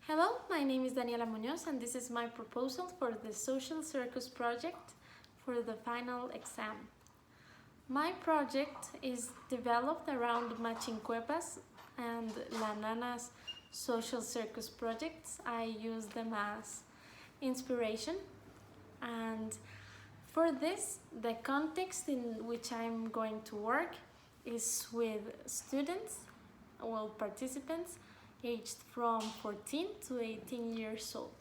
Hello, my name is Daniela Muñoz and this is my proposal for the Social Circus project for the final exam. My project is developed around Machincuepas and La Nana's social circus projects. I use them as inspiration, and for this, the context in which I'm going to work is with students, participants aged from 14 to 18 years old.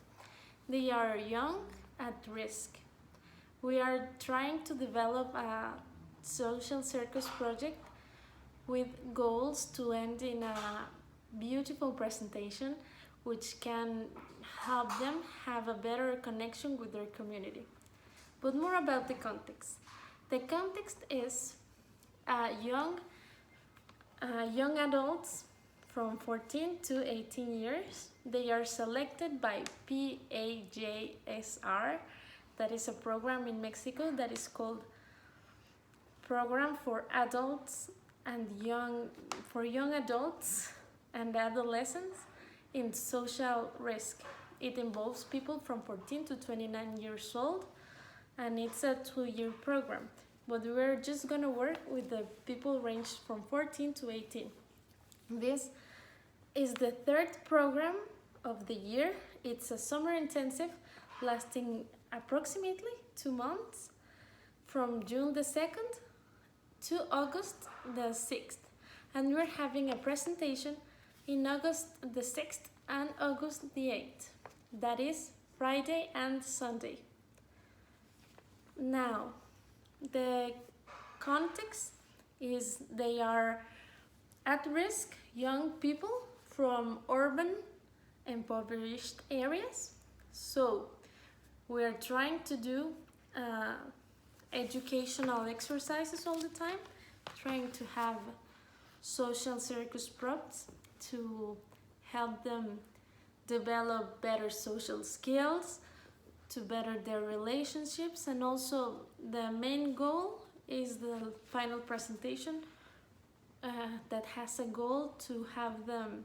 They are young, at risk. We are trying to develop a social circus project with goals to end in a beautiful presentation which can help them have a better connection with their community. But more about the context. The context is young adults from 14 to 18 years. They are selected by PAJSR. That is a program in Mexico that is called Program for Adults and Young Adults and Adolescents in Social Risk. It involves people from 14 to 29 years old, and it's a 2-year program. But we're just gonna work with the people ranged from 14 to 18. This is the third program of the year. It's a summer intensive lasting approximately 2 months, from June the 2nd to August the 6th. And we're having a presentation in August the 6th and August the 8th. That is Friday and Sunday. Now, the context is they are at-risk young people from urban impoverished areas. So we're trying to do educational exercises all the time, trying to have social circus props to help them develop better social skills, to better their relationships, and also the main goal is the final presentation that has a goal to have them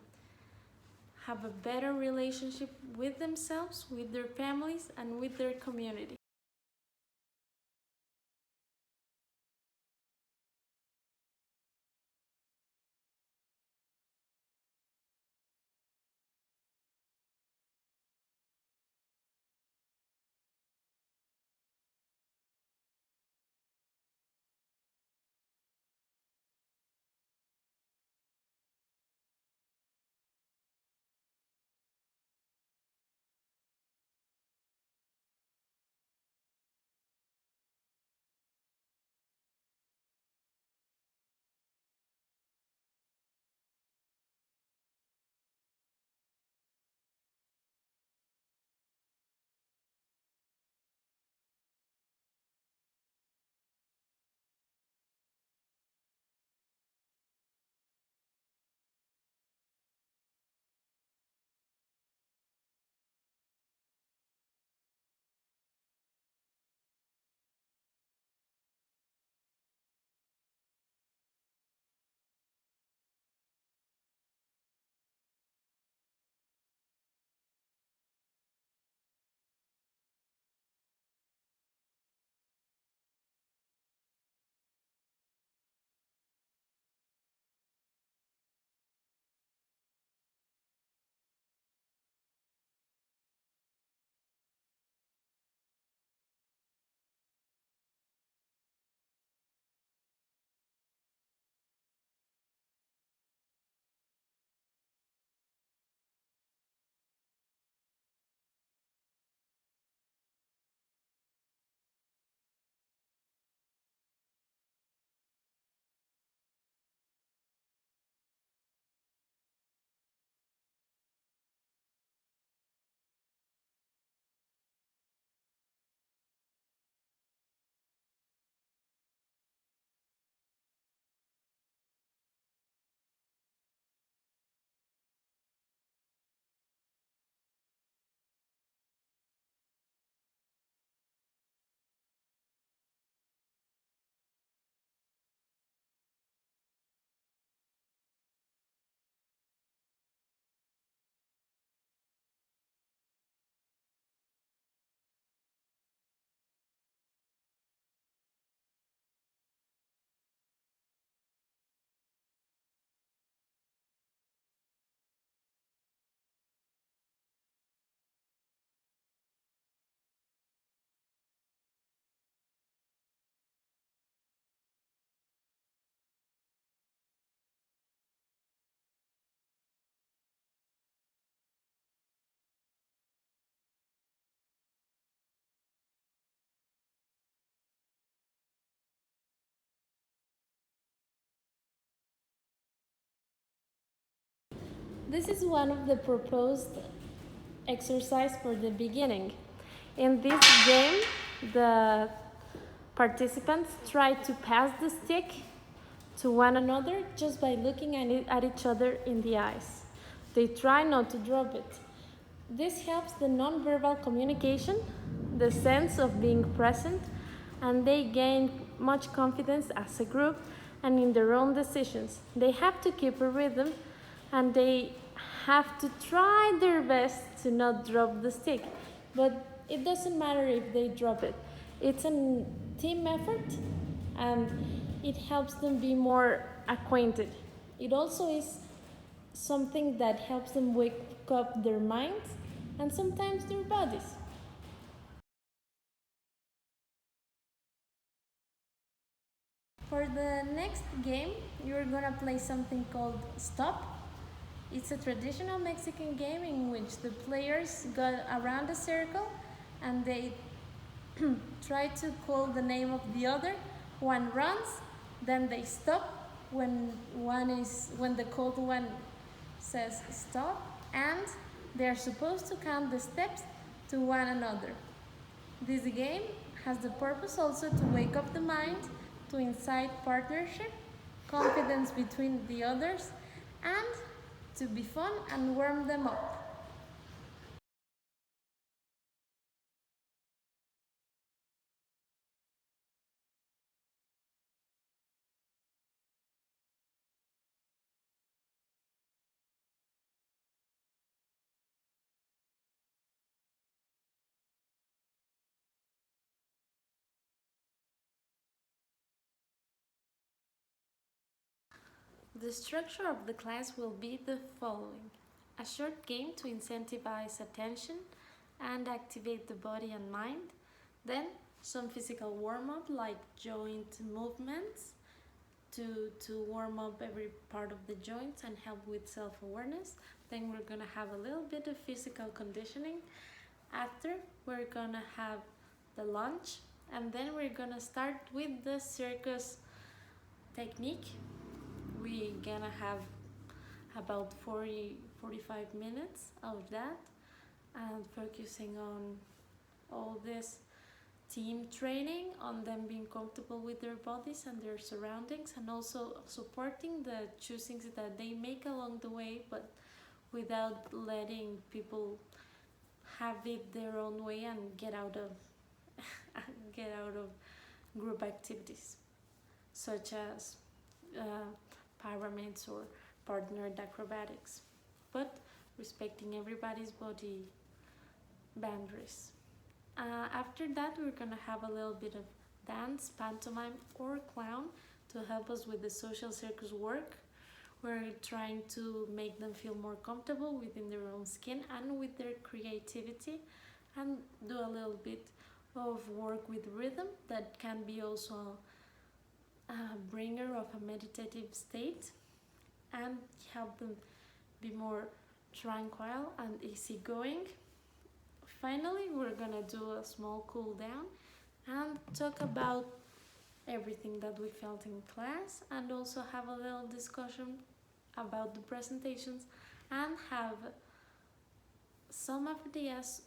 have a better relationship with themselves, with their families, and with their community. This is one of the proposed exercise for the beginning. In this game, the participants try to pass the stick to one another just by looking at each other in the eyes. They try not to drop it. This helps the non-verbal communication, the sense of being present, and they gain much confidence as a group and in their own decisions. They have to keep a rhythm and they have to try their best to not drop the stick. But it doesn't matter if they drop it. It's a team effort and it helps them be more acquainted. It also is something that helps them wake up their minds and sometimes their bodies. For the next game, you're gonna play something called Stop. It's a traditional Mexican game in which the players go around a circle and they try to call the name of the other. One runs, then they stop when the called one says stop, and they're supposed to count the steps to one another. This game has the purpose also to wake up the mind, to incite partnership, confidence between the others, and to be fun and warm them up. The structure of the class will be the following. A short game to incentivize attention and activate the body and mind. Then some physical warm-up like joint movements to warm up every part of the joints and help with self-awareness. Then we're gonna have a little bit of physical conditioning. After, we're gonna have the lunch, and then we're gonna start with the circus technique. We're gonna have about 45 minutes of that and focusing on all this team training, on them being comfortable with their bodies and their surroundings, and also supporting the choosings that they make along the way, but without letting people have it their own way and get out of group activities such as pyramids or partnered acrobatics, but respecting everybody's body boundaries. After that, we're gonna have a little bit of dance, pantomime, or clown to help us with the social circus work. We're trying to make them feel more comfortable within their own skin and with their creativity, and do a little bit of work with rhythm that can be also a bringer of a meditative state and help them be more tranquil and easygoing. Finally, we're gonna do a small cool down and talk about everything that we felt in class, and also have a little discussion about the presentations and have some ideas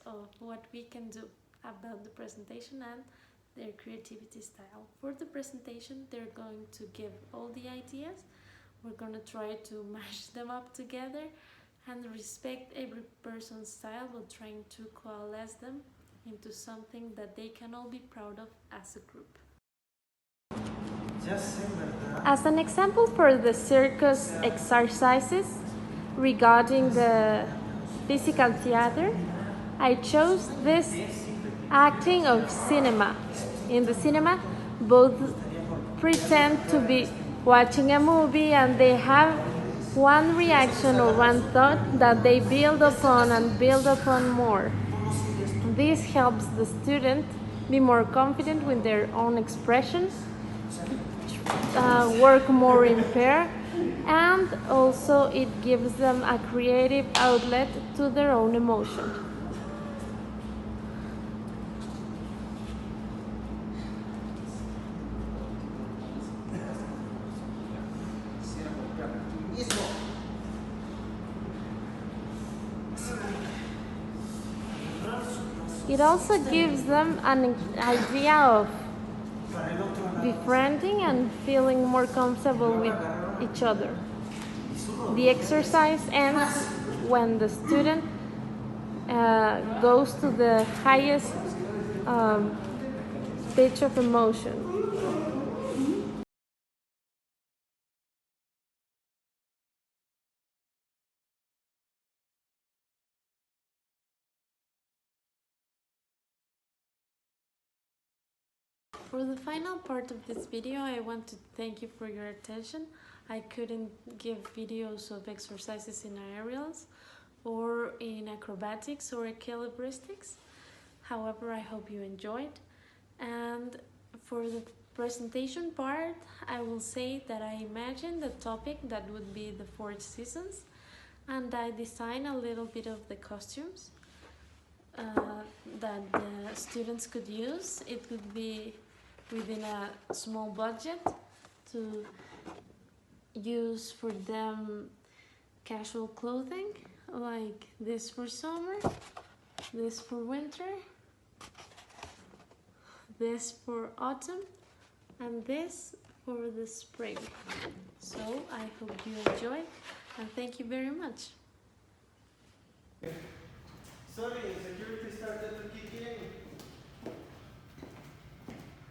of what we can do about the presentation and their creativity style. For the presentation, they're going to give all the ideas. We're going to try to mash them up together and respect every person's style, but trying to coalesce them into something that they can all be proud of as a group. As an example for the circus exercises regarding the physical theater, I chose this acting of cinema. In the cinema, both pretend to be watching a movie and they have one reaction or one thought that they build upon and build upon more. This helps the student be more confident with their own expression, work more in pair, and also it gives them a creative outlet to their own emotion. It also gives them an idea of befriending and feeling more comfortable with each other. The exercise ends when the student goes to the highest pitch of emotion. For the final part of this video, I want to thank you for your attention. I couldn't give videos of exercises in aerials or in acrobatics or equilibristics. However, I hope you enjoyed. And for the presentation part, I will say that I imagined the topic that would be the 4 seasons, and I designed a little bit of the costumes that the students could use. It would be within a small budget to use for them casual clothing, like this for summer, this for winter, this for autumn, and this for the spring. So I hope you enjoy, and thank you very much.